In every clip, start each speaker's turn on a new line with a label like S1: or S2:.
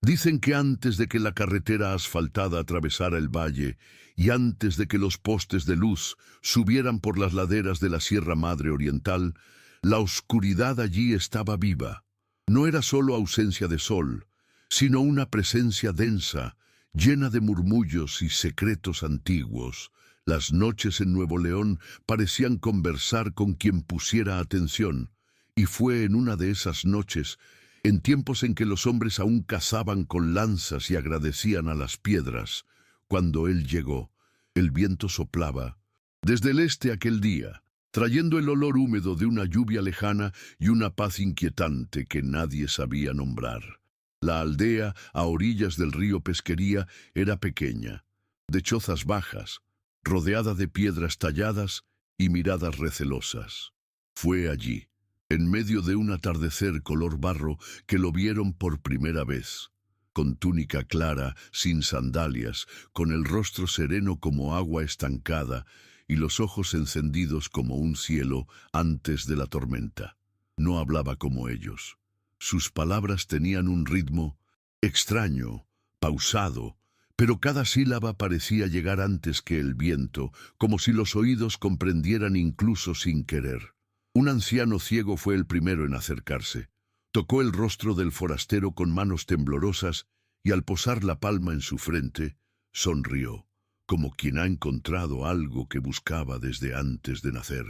S1: Dicen que antes de que la carretera asfaltada atravesara el valle y antes de que los postes de luz subieran por las laderas de la Sierra Madre Oriental, la oscuridad allí estaba viva. No era solo ausencia de sol, sino una presencia densa, llena de murmullos y secretos antiguos. Las noches en Nuevo León parecían conversar con quien pusiera atención, y fue en una de esas noches, en tiempos en que los hombres aún cazaban con lanzas y agradecían a las piedras, cuando él llegó. El viento soplaba desde el este aquel día, trayendo el olor húmedo de una lluvia lejana y una paz inquietante que nadie sabía nombrar. La aldea, a orillas del río Pesquería, era pequeña, de chozas bajas, rodeada de piedras talladas y miradas recelosas. Fue allí, en medio de un atardecer color barro, que lo vieron por primera vez. Con túnica clara, sin sandalias, con el rostro sereno como agua estancada y los ojos encendidos como un cielo antes de la tormenta. No hablaba como ellos. Sus palabras tenían un ritmo extraño, pausado, pero cada sílaba parecía llegar antes que el viento, como si los oídos comprendieran incluso sin querer. Un anciano ciego fue el primero en acercarse. Tocó el rostro del forastero con manos temblorosas y al posar la palma en su frente, sonrió, como quien ha encontrado algo que buscaba desde antes de nacer.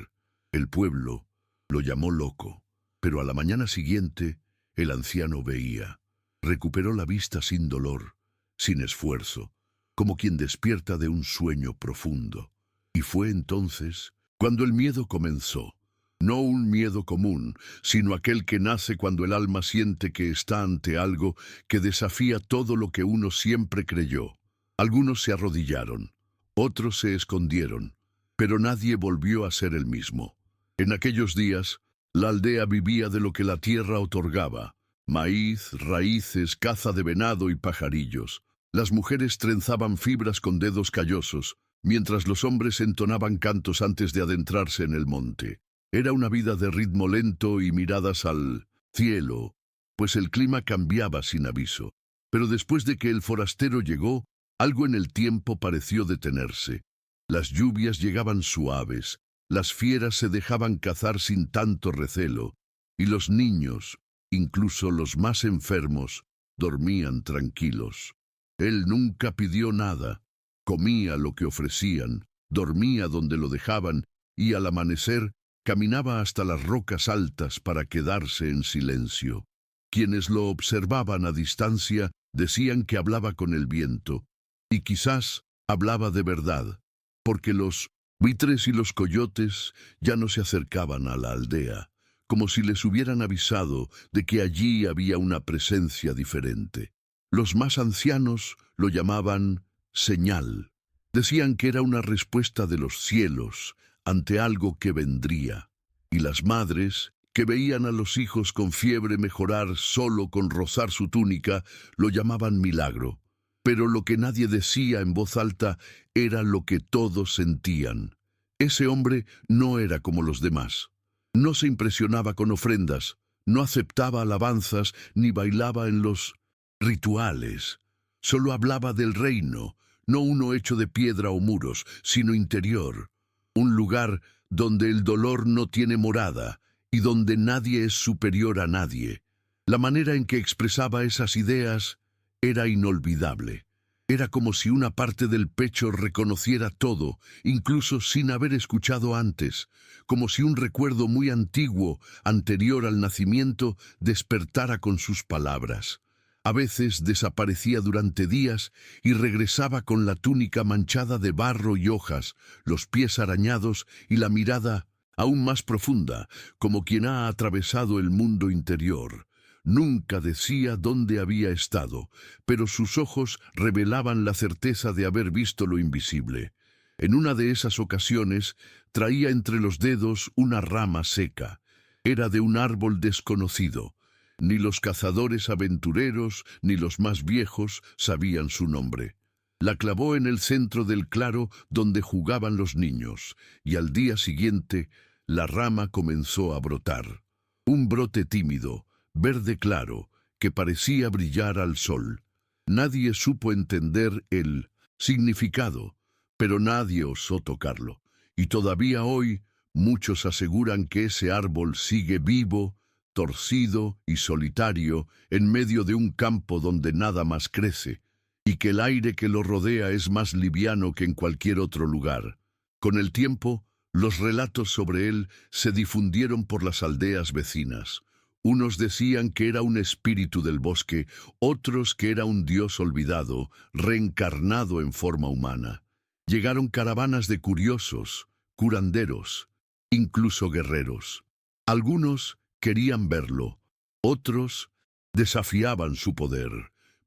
S1: El pueblo lo llamó loco, pero a la mañana siguiente el anciano veía. Recuperó la vista sin dolor, sin esfuerzo, como quien despierta de un sueño profundo. Y fue entonces cuando el miedo comenzó. No un miedo común, sino aquel que nace cuando el alma siente que está ante algo que desafía todo lo que uno siempre creyó. Algunos se arrodillaron, otros se escondieron, pero nadie volvió a ser el mismo. En aquellos días, la aldea vivía de lo que la tierra otorgaba: maíz, raíces, caza de venado y pajarillos. Las mujeres trenzaban fibras con dedos callosos, mientras los hombres entonaban cantos antes de adentrarse en el monte. Era una vida de ritmo lento y miradas al cielo, pues el clima cambiaba sin aviso. Pero después de que el forastero llegó, algo en el tiempo pareció detenerse. Las lluvias llegaban suaves, las fieras se dejaban cazar sin tanto recelo, y los niños, incluso los más enfermos, dormían tranquilos. Él nunca pidió nada, comía lo que ofrecían, dormía donde lo dejaban, y al amanecer caminaba hasta las rocas altas para quedarse en silencio. Quienes lo observaban a distancia decían que hablaba con el viento, y quizás hablaba de verdad, porque los buitres y los coyotes ya no se acercaban a la aldea, como si les hubieran avisado de que allí había una presencia diferente. Los más ancianos lo llamaban señal. Decían que era una respuesta de los cielos ante algo que vendría, y las madres, que veían a los hijos con fiebre mejorar solo con rozar su túnica, lo llamaban milagro. Pero lo que nadie decía en voz alta era lo que todos sentían. Ese hombre no era como los demás. No se impresionaba con ofrendas, no aceptaba alabanzas ni bailaba en los rituales. Solo hablaba del reino, no uno hecho de piedra o muros, sino interior. Un lugar donde el dolor no tiene morada y donde nadie es superior a nadie. La manera en que expresaba esas ideas era inolvidable. Era como si una parte del pecho reconociera todo, incluso sin haber escuchado antes, como si un recuerdo muy antiguo, anterior al nacimiento, despertara con sus palabras. A veces desaparecía durante días y regresaba con la túnica manchada de barro y hojas, los pies arañados y la mirada aún más profunda, como quien ha atravesado el mundo interior. Nunca decía dónde había estado, pero sus ojos revelaban la certeza de haber visto lo invisible. En una de esas ocasiones traía entre los dedos una rama seca. Era de un árbol desconocido. Ni los cazadores aventureros, ni los más viejos sabían su nombre. La clavó en el centro del claro donde jugaban los niños, y al día siguiente la rama comenzó a brotar. Un brote tímido, verde claro, que parecía brillar al sol. Nadie supo entender el significado, pero nadie osó tocarlo. Y todavía hoy muchos aseguran que ese árbol sigue vivo, torcido y solitario en medio de un campo donde nada más crece, y que el aire que lo rodea es más liviano que en cualquier otro lugar. Con el tiempo, los relatos sobre él se difundieron por las aldeas vecinas. Unos decían que era un espíritu del bosque, otros que era un dios olvidado, reencarnado en forma humana. Llegaron caravanas de curiosos, curanderos, incluso guerreros. Algunos querían verlo, otros desafiaban su poder,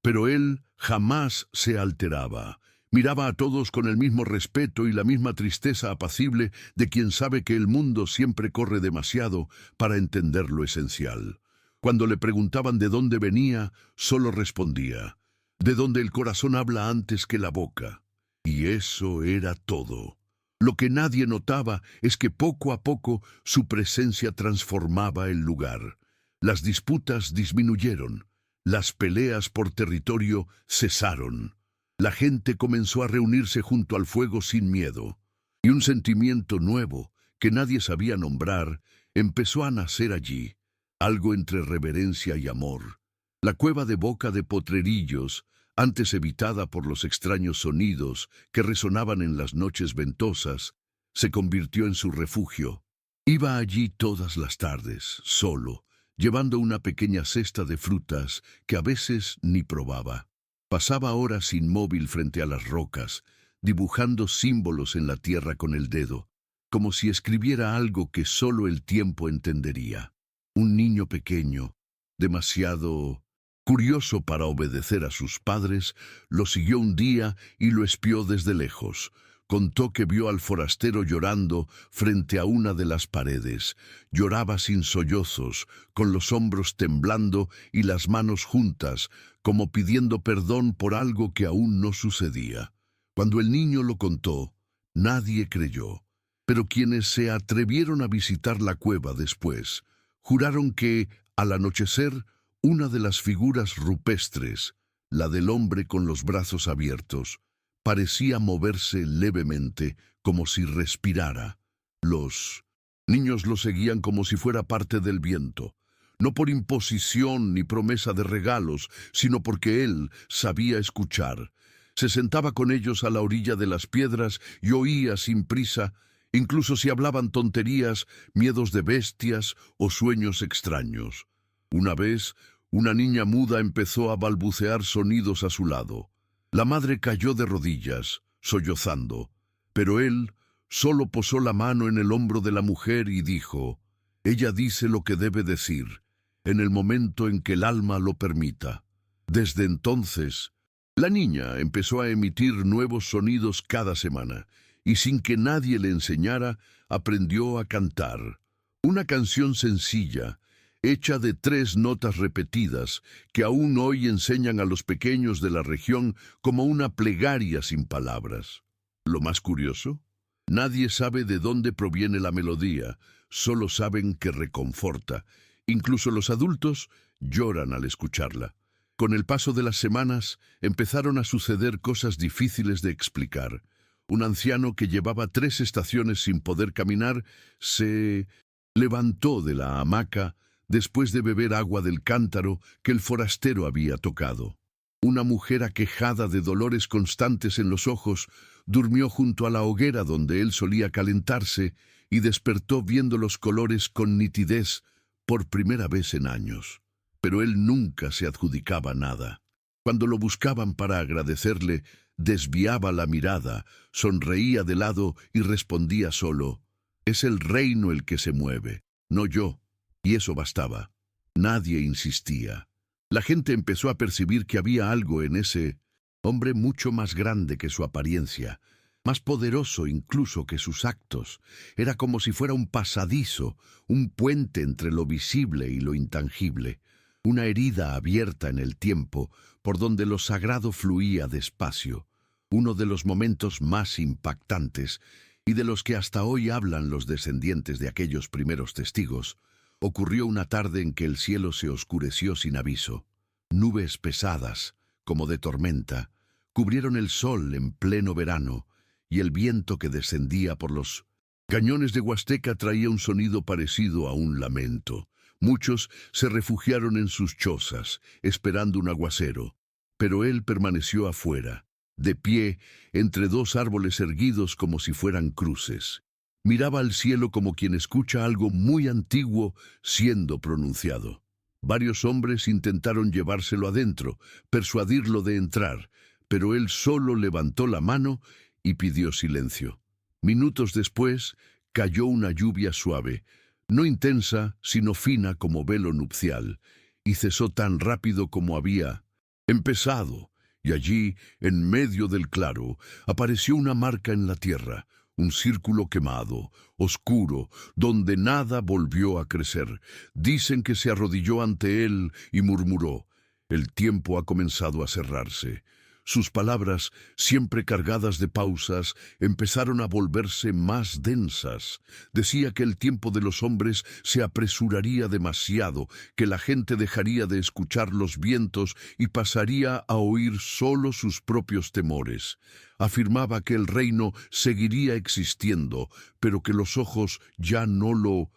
S1: pero él jamás se alteraba. Miraba a todos con el mismo respeto y la misma tristeza apacible de quien sabe que el mundo siempre corre demasiado para entender lo esencial. Cuando le preguntaban de dónde venía, solo respondía, de donde el corazón habla antes que la boca. Y eso era todo. Lo que nadie notaba es que poco a poco su presencia transformaba el lugar. Las disputas disminuyeron, las peleas por territorio cesaron. La gente comenzó a reunirse junto al fuego sin miedo, y un sentimiento nuevo, que nadie sabía nombrar, empezó a nacer allí, algo entre reverencia y amor. La cueva de Boca de Potrerillos, antes evitada por los extraños sonidos que resonaban en las noches ventosas, se convirtió en su refugio. Iba allí todas las tardes, solo, llevando una pequeña cesta de frutas que a veces ni probaba. Pasaba horas inmóvil frente a las rocas, dibujando símbolos en la tierra con el dedo, como si escribiera algo que solo el tiempo entendería. Un niño pequeño, demasiado curioso para obedecer a sus padres, lo siguió un día y lo espió desde lejos. Contó que vio al forastero llorando frente a una de las paredes. Lloraba sin sollozos, con los hombros temblando y las manos juntas, como pidiendo perdón por algo que aún no sucedía. Cuando el niño lo contó, nadie creyó. Pero quienes se atrevieron a visitar la cueva después, juraron que, al anochecer, una de las figuras rupestres, la del hombre con los brazos abiertos, parecía moverse levemente, como si respirara. Los niños lo seguían como si fuera parte del viento, no por imposición ni promesa de regalos, sino porque él sabía escuchar. Se sentaba con ellos a la orilla de las piedras y oía sin prisa, incluso si hablaban tonterías, miedos de bestias o sueños extraños. Una vez, una niña muda empezó a balbucear sonidos a su lado. La madre cayó de rodillas, sollozando, pero él solo posó la mano en el hombro de la mujer y dijo, «Ella dice lo que debe decir, en el momento en que el alma lo permita». Desde entonces, la niña empezó a emitir nuevos sonidos cada semana, y sin que nadie le enseñara, aprendió a cantar. Una canción sencilla, hecha de 3 notas repetidas, que aún hoy enseñan a los pequeños de la región como una plegaria sin palabras. Lo más curioso, nadie sabe de dónde proviene la melodía, solo saben que reconforta. Incluso los adultos lloran al escucharla. Con el paso de las semanas, empezaron a suceder cosas difíciles de explicar. Un anciano que llevaba 3 estaciones sin poder caminar se levantó de la hamaca después de beber agua del cántaro que el forastero había tocado. Una mujer aquejada de dolores constantes en los ojos durmió junto a la hoguera donde él solía calentarse y despertó viendo los colores con nitidez por primera vez en años. Pero él nunca se adjudicaba nada. Cuando lo buscaban para agradecerle, desviaba la mirada, sonreía de lado y respondía solo, «Es el reino el que se mueve, no yo». Y eso bastaba. Nadie insistía. La gente empezó a percibir que había algo en ese hombre mucho más grande que su apariencia, más poderoso incluso que sus actos. Era como si fuera un pasadizo, un puente entre lo visible y lo intangible, una herida abierta en el tiempo por donde lo sagrado fluía despacio, uno de los momentos más impactantes y de los que hasta hoy hablan los descendientes de aquellos primeros testigos. Ocurrió una tarde en que el cielo se oscureció sin aviso. Nubes pesadas, como de tormenta, cubrieron el sol en pleno verano, y el viento que descendía por los cañones de Huasteca traía un sonido parecido a un lamento. Muchos se refugiaron en sus chozas, esperando un aguacero, pero él permaneció afuera, de pie, entre dos árboles erguidos como si fueran cruces. Miraba al cielo como quien escucha algo muy antiguo siendo pronunciado. Varios hombres intentaron llevárselo adentro, persuadirlo de entrar, pero él solo levantó la mano y pidió silencio. Minutos después, cayó una lluvia suave, no intensa, sino fina como velo nupcial, y cesó tan rápido como había empezado, y allí, en medio del claro, apareció una marca en la tierra, un círculo quemado, oscuro, donde nada volvió a crecer. Dicen que se arrodilló ante él y murmuró: «El tiempo ha comenzado a cerrarse». Sus palabras, siempre cargadas de pausas, empezaron a volverse más densas. Decía que el tiempo de los hombres se apresuraría demasiado, que la gente dejaría de escuchar los vientos y pasaría a oír solo sus propios temores. Afirmaba que el reino seguiría existiendo, pero que los ojos ya no lo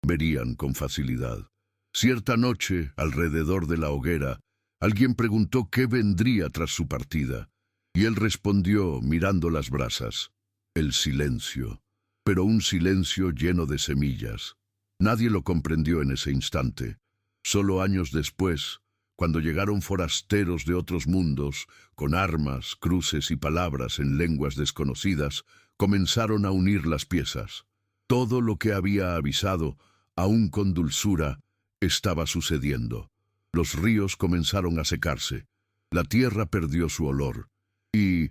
S1: verían con facilidad. Cierta noche, alrededor de la hoguera, alguien preguntó qué vendría tras su partida, y él respondió mirando las brasas: el silencio, pero un silencio lleno de semillas. Nadie lo comprendió en ese instante. Solo años después, cuando llegaron forasteros de otros mundos, con armas, cruces y palabras en lenguas desconocidas, comenzaron a unir las piezas. Todo lo que había avisado, aún con dulzura, estaba sucediendo. Los ríos comenzaron a secarse, la tierra perdió su olor, y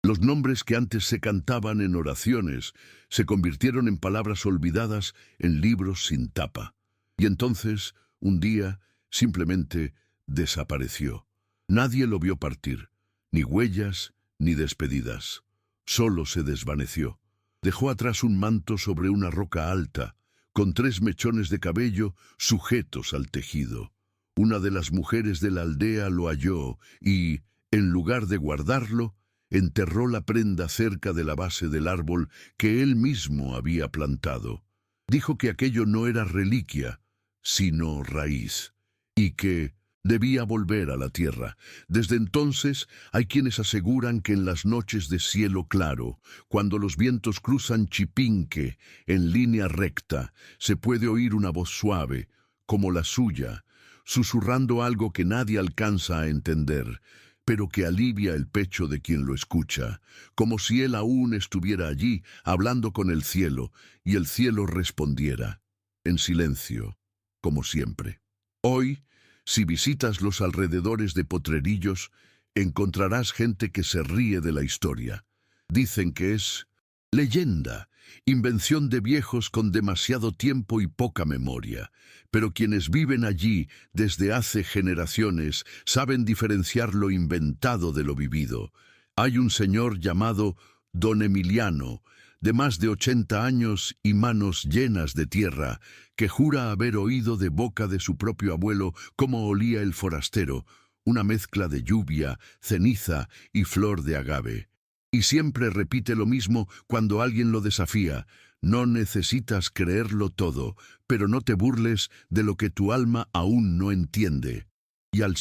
S1: los nombres que antes se cantaban en oraciones se convirtieron en palabras olvidadas en libros sin tapa. Y entonces, un día, simplemente desapareció. Nadie lo vio partir, ni huellas ni despedidas. Solo se desvaneció. Dejó atrás un manto sobre una roca alta, con 3 mechones de cabello sujetos al tejido. Una de las mujeres de la aldea lo halló y, en lugar de guardarlo, enterró la prenda cerca de la base del árbol que él mismo había plantado. Dijo que aquello no era reliquia, sino raíz, y que debía volver a la tierra. Desde entonces hay quienes aseguran que en las noches de cielo claro, cuando los vientos cruzan Chipinque en línea recta, se puede oír una voz suave, como la suya, susurrando algo que nadie alcanza a entender, pero que alivia el pecho de quien lo escucha, como si él aún estuviera allí, hablando con el cielo, y el cielo respondiera, en silencio, como siempre. Hoy, si visitas los alrededores de Potrerillos, encontrarás gente que se ríe de la historia. Dicen que es leyenda, invención de viejos con demasiado tiempo y poca memoria, pero quienes viven allí desde hace generaciones saben diferenciar lo inventado de lo vivido. Hay un señor llamado Don Emiliano, de más de 80 años y manos llenas de tierra, que jura haber oído de boca de su propio abuelo cómo olía el forastero, una mezcla de lluvia, ceniza y flor de agave. Y siempre repite lo mismo cuando alguien lo desafía: no necesitas creerlo todo, pero no te burles de lo que tu alma aún no entiende. Y al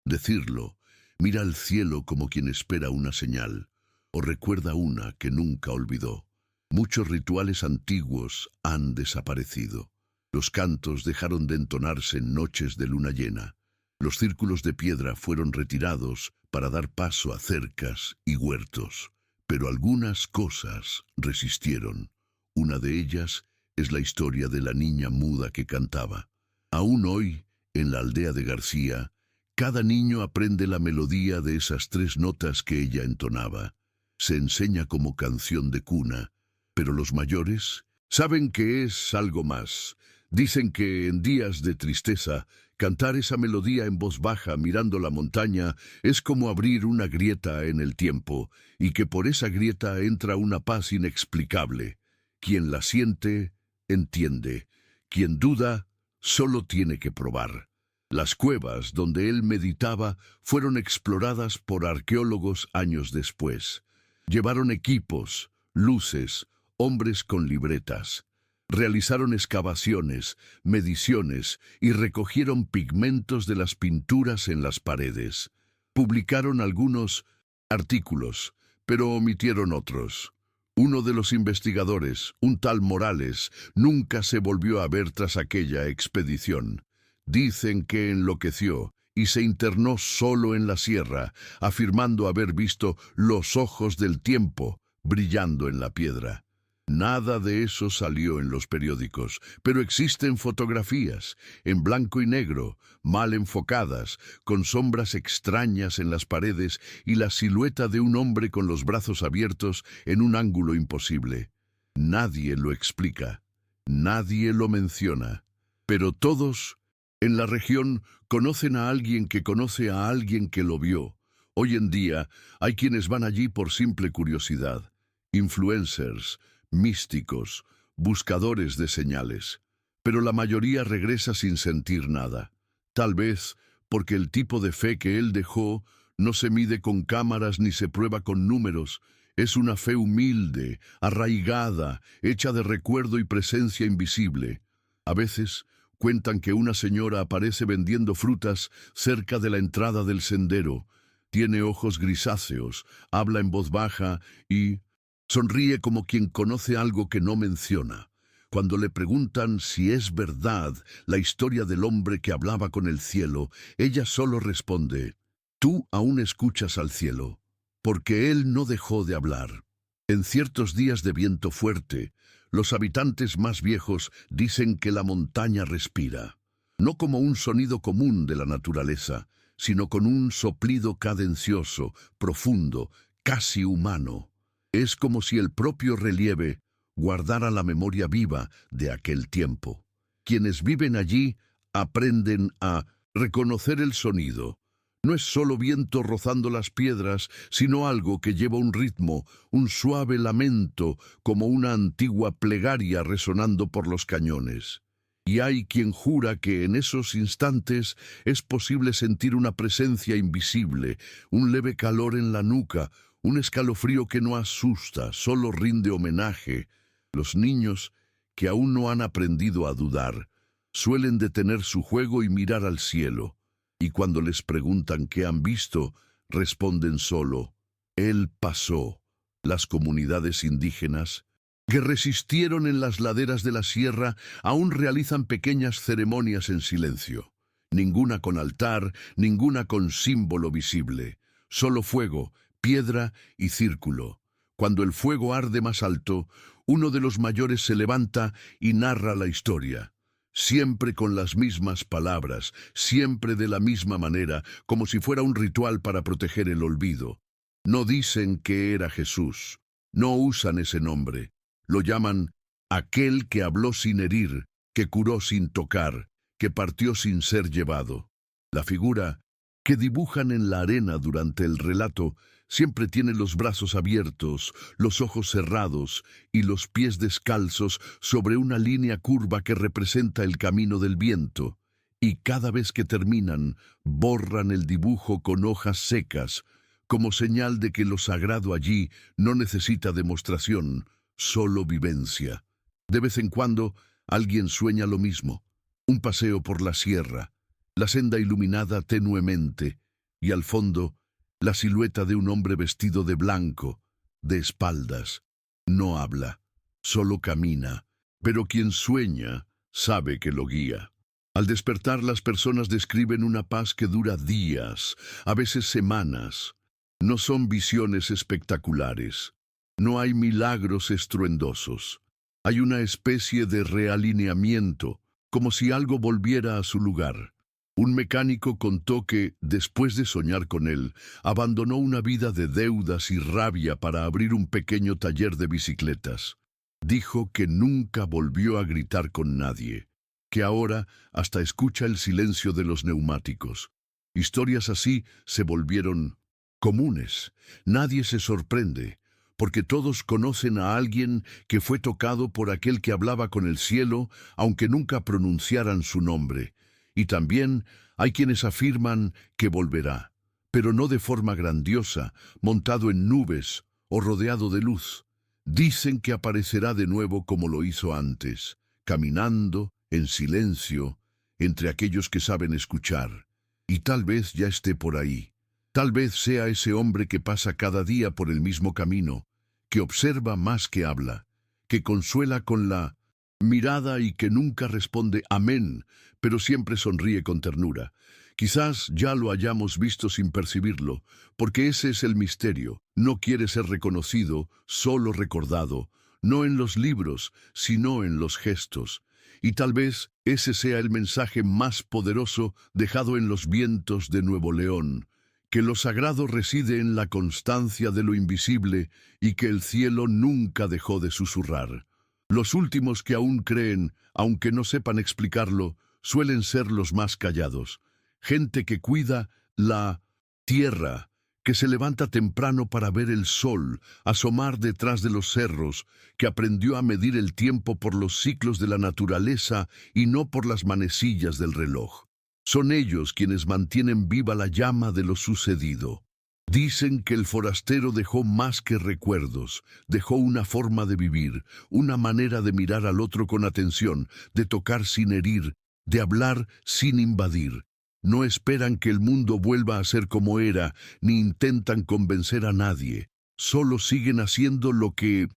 S1: decirlo, mira al cielo como quien espera una señal, o recuerda una que nunca olvidó. Muchos rituales antiguos han desaparecido. Los cantos dejaron de entonarse en noches de luna llena. Los círculos de piedra fueron retirados para dar paso a cercas y huertos, pero algunas cosas resistieron. Una de ellas es la historia de la niña muda que cantaba. Aún hoy, en la aldea de García, cada niño aprende la melodía de esas 3 notas que ella entonaba. Se enseña como canción de cuna, pero los mayores saben que es algo más. Dicen que en días de tristeza, cantar esa melodía en voz baja mirando la montaña es como abrir una grieta en el tiempo, y que por esa grieta entra una paz inexplicable. Quien la siente, entiende. Quien duda, solo tiene que probar. Las cuevas donde él meditaba fueron exploradas por arqueólogos años después. Llevaron equipos, luces, hombres con libretas. Realizaron excavaciones, mediciones y recogieron pigmentos de las pinturas en las paredes. Publicaron algunos artículos, pero omitieron otros. Uno de los investigadores, un tal Morales, nunca se volvió a ver tras aquella expedición. Dicen que enloqueció y se internó solo en la sierra, afirmando haber visto los ojos del tiempo brillando en la piedra. Nada de eso salió en los periódicos, pero existen fotografías, en blanco y negro, mal enfocadas, con sombras extrañas en las paredes y la silueta de un hombre con los brazos abiertos en un ángulo imposible. Nadie lo explica, nadie lo menciona, pero todos en la región conocen a alguien que conoce a alguien que lo vio. Hoy en día hay quienes van allí por simple curiosidad, influencers, místicos, buscadores de señales, pero la mayoría regresa sin sentir nada. Tal vez porque el tipo de fe que él dejó no se mide con cámaras ni se prueba con números. Es una fe humilde, arraigada, hecha de recuerdo y presencia invisible. A veces cuentan que una señora aparece vendiendo frutas cerca de la entrada del sendero. Tiene ojos grisáceos, habla en voz baja y sonríe como quien conoce algo que no menciona. Cuando le preguntan si es verdad la historia del hombre que hablaba con el cielo, ella solo responde: «Tú aún escuchas al cielo, porque él no dejó de hablar». En ciertos días de viento fuerte, los habitantes más viejos dicen que la montaña respira, no como un sonido común de la naturaleza, sino con un soplido cadencioso, profundo, casi humano. Es como si el propio relieve guardara la memoria viva de aquel tiempo. Quienes viven allí aprenden a reconocer el sonido. No es solo viento rozando las piedras, sino algo que lleva un ritmo, un suave lamento, como una antigua plegaria resonando por los cañones. Y hay quien jura que en esos instantes es posible sentir una presencia invisible, un leve calor en la nuca, un escalofrío que no asusta, solo rinde homenaje. Los niños, que aún no han aprendido a dudar, suelen detener su juego y mirar al cielo, y cuando les preguntan qué han visto, responden solo: «Él pasó». Las comunidades indígenas, que resistieron en las laderas de la sierra, aún realizan pequeñas ceremonias en silencio. Ninguna con altar, ninguna con símbolo visible. Solo fuego, piedra y círculo. Cuando el fuego arde más alto, uno de los mayores se levanta y narra la historia. Siempre con las mismas palabras, siempre de la misma manera, como si fuera un ritual para proteger el olvido. No dicen que era Jesús, no usan ese nombre. Lo llaman aquel que habló sin herir, que curó sin tocar, que partió sin ser llevado. La figura que dibujan en la arena durante el relato siempre tiene los brazos abiertos, los ojos cerrados y los pies descalzos sobre una línea curva que representa el camino del viento, y cada vez que terminan, borran el dibujo con hojas secas, como señal de que lo sagrado allí no necesita demostración, solo vivencia. De vez en cuando, alguien sueña lo mismo: un paseo por la sierra, la senda iluminada tenuemente, y al fondo, la silueta de un hombre vestido de blanco, de espaldas. No habla, solo camina, pero quien sueña sabe que lo guía. Al despertar, las personas describen una paz que dura días, a veces semanas. No son visiones espectaculares. No hay milagros estruendosos. Hay una especie de realineamiento, como si algo volviera a su lugar. Un mecánico contó que, después de soñar con él, abandonó una vida de deudas y rabia para abrir un pequeño taller de bicicletas. Dijo que nunca volvió a gritar con nadie, que ahora hasta escucha el silencio de los neumáticos. Historias así se volvieron comunes. Nadie se sorprende, porque todos conocen a alguien que fue tocado por aquel que hablaba con el cielo, aunque nunca pronunciaran su nombre. Y también Hay quienes afirman que volverá, pero no de forma grandiosa, montado en nubes o rodeado de luz. Dicen que aparecerá de nuevo como lo hizo antes, caminando, en silencio, entre aquellos que saben escuchar. Y tal vez ya esté por ahí. Tal vez sea ese hombre que pasa cada día por el mismo camino, que observa más que habla, que consuela con la mirada y que nunca responde amén, pero siempre sonríe con ternura. Quizás ya lo hayamos visto sin percibirlo, porque ese es el misterio. No quiere ser reconocido, solo recordado, no en los libros, sino en los gestos. Y tal vez ese sea el mensaje más poderoso dejado en los vientos de Nuevo León, que lo sagrado reside en la constancia de lo invisible y que el cielo nunca dejó de susurrar. Los últimos que aún creen, aunque no sepan explicarlo, suelen ser los más callados. Gente que cuida la tierra, que se levanta temprano para ver el sol asomar detrás de los cerros, que aprendió a medir el tiempo por los ciclos de la naturaleza y no por las manecillas del reloj. Son ellos quienes mantienen viva la llama de lo sucedido. Dicen que el forastero dejó más que recuerdos, dejó una forma de vivir, una manera de mirar al otro con atención, de tocar sin herir, de hablar sin invadir. No esperan que el mundo vuelva a ser como era, ni intentan convencer a nadie. Solo siguen haciendo lo que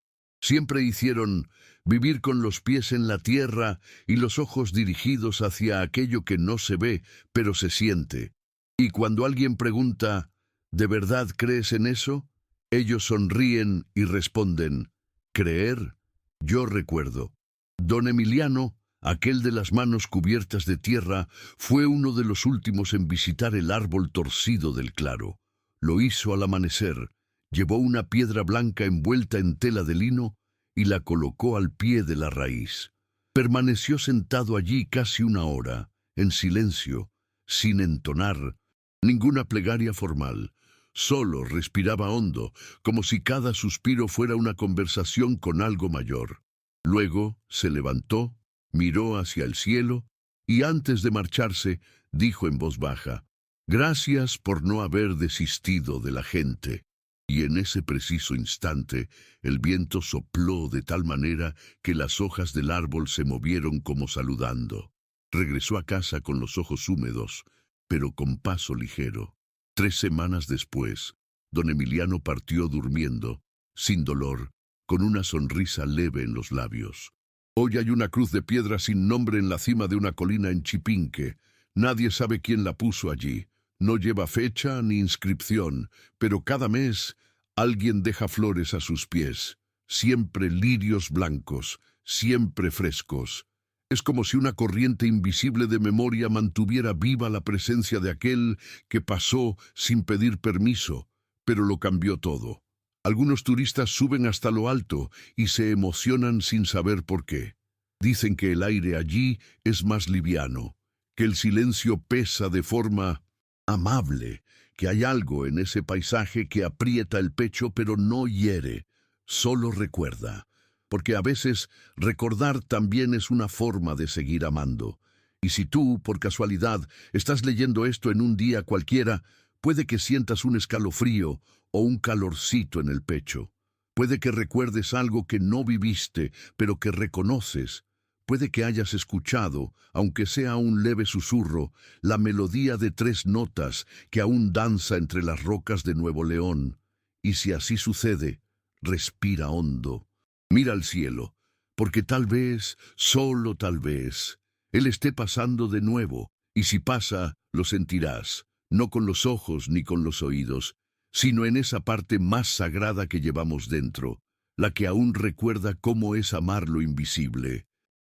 S1: siempre hicieron, vivir con los pies en la tierra y los ojos dirigidos hacia aquello que no se ve, pero se siente. Y cuando alguien pregunta, ¿de verdad crees en eso? Ellos sonríen y responden, ¿creer? Yo recuerdo. Don Emiliano, aquel de las manos cubiertas de tierra, fue uno de los últimos en visitar el árbol torcido del claro. Lo hizo al amanecer, llevó una piedra blanca envuelta en tela de lino y la colocó al pie de la raíz. Permaneció sentado allí casi una hora, en silencio, sin entonar ninguna plegaria formal. Solo respiraba hondo, como si cada suspiro fuera una conversación con algo mayor. Luego se levantó, miró hacia el cielo y antes de marcharse dijo en voz baja, «Gracias por no haber desistido de la gente». Y en ese preciso instante el viento sopló de tal manera que las hojas del árbol se movieron como saludando. Regresó a casa con los ojos húmedos, pero con paso ligero. 3 semanas después, don Emiliano partió durmiendo, sin dolor, con una sonrisa leve en los labios. Hoy hay una cruz de piedra sin nombre en la cima de una colina en Chipinque. Nadie sabe quién la puso allí. No lleva fecha ni inscripción, pero cada mes alguien deja flores a sus pies. Siempre lirios blancos, siempre frescos. Es como si una corriente invisible de memoria mantuviera viva la presencia de aquel que pasó sin pedir permiso, pero lo cambió todo. Algunos turistas suben hasta lo alto y se emocionan sin saber por qué. Dicen que el aire allí es más liviano, que el silencio pesa de forma amable, que hay algo en ese paisaje que aprieta el pecho pero no hiere, solo recuerda. Porque a veces recordar también es una forma de seguir amando. Y si tú, por casualidad, estás leyendo esto en un día cualquiera, puede que sientas un escalofrío o un calorcito en el pecho. Puede que recuerdes algo que no viviste, pero que reconoces. Puede que hayas escuchado, aunque sea un leve susurro, la melodía de 3 notas que aún danza entre las rocas de Nuevo León. Y si así sucede, respira hondo. Mira al cielo, porque tal vez, solo tal vez, Él esté pasando de nuevo, y si pasa, lo sentirás, no con los ojos ni con los oídos, sino en esa parte más sagrada que llevamos dentro, la que aún recuerda cómo es amar lo invisible.